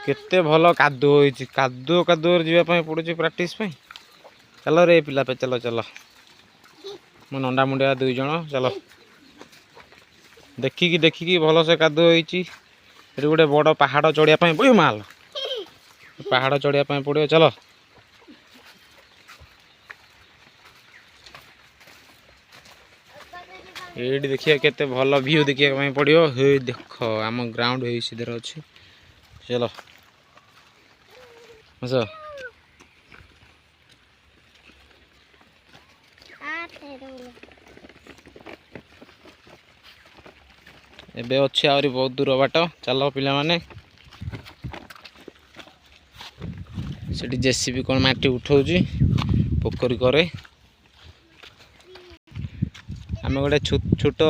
केते भल कादुओ होइछि कादुओ कादुओ जीवा पई पड़ुछि प्रैक्टिस पई चलो रे पिला पे चलो चलो मो नंडा मुंडिया दुई जण चलो देखिकी भल से कादुओ होइछि एठी गोटे बड़ पहाड़ चढ़िया पई बुई माल पहाड़ चढ़िया पई पड़ियो चलो एठी देखिए केते भल व्यू देखिया पई पड़ियो हे देखो आम ग्राउंड हे सीधर अछि चलो अच्छा एबे अच्छे आहरी बहुत दूर बाट चलो पिला माने सेठी जेसीबी कोन माटी उठाउची पोखरी करे आम गोटे छोट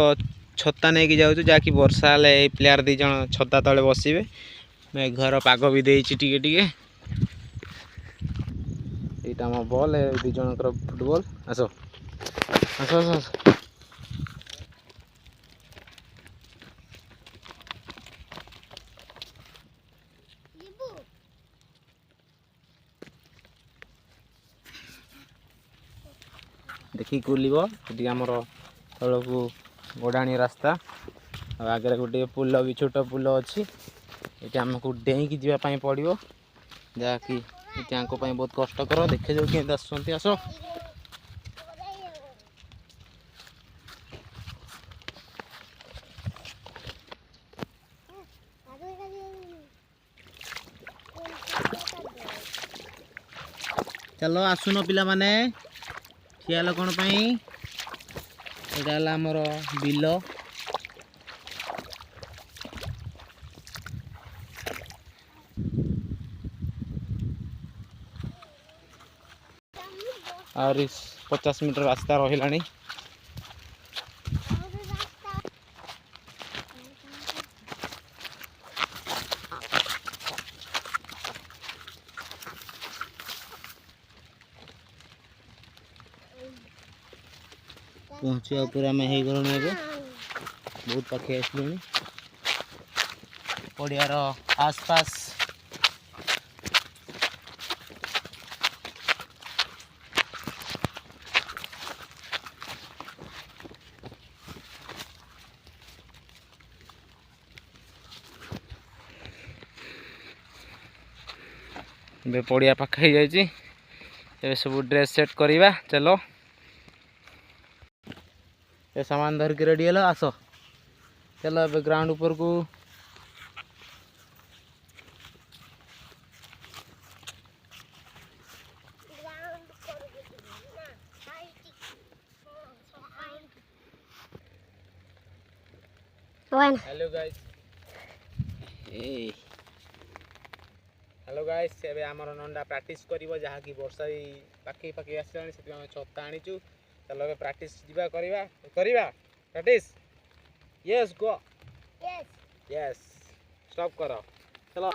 छता नहीं कि जाऊँ जहाँकि वर्षा हेल्ले प्लेयर दी जन छता तले बसवे मेघर पाग भी देती टिके टिके यहाँ आम बल दी जनकर फुटबॉल आस आस आस आस देखी कुलिब ये आमर तौक गोडाणी रास्ता आगे गोटे पुल भी छोट पुल अच्छी ये आमको डेईकी जावाई पड़ो जहाँकि ये बहुत कष्टकर देखे जाऊ कि आसुँच आस चलो आसुन पिला माने ठियाल कौन पाई यहाँ आमर बिल और 50 मीटर रास्ता रहा पहुँचा पूरा में हो गलु बहुत पाखे आसलु पड़ियार आसपास पड़िया पाखे ही जाइए सब ड्रेस सेट करवा चलो ये सामान धरिक रेडी है आस चलो ए ग्राउंड ऊपर को हेलो गाइस हेलो गाइस एबे आमर नंडा प्रैक्टिस करिवो जहा कि वर्षा पाखी पाखी आसलानी से हम छत्ता आनीचु चलो एबे प्रैक्टिस दिबा करिवा practice yes go yes stop करो चलो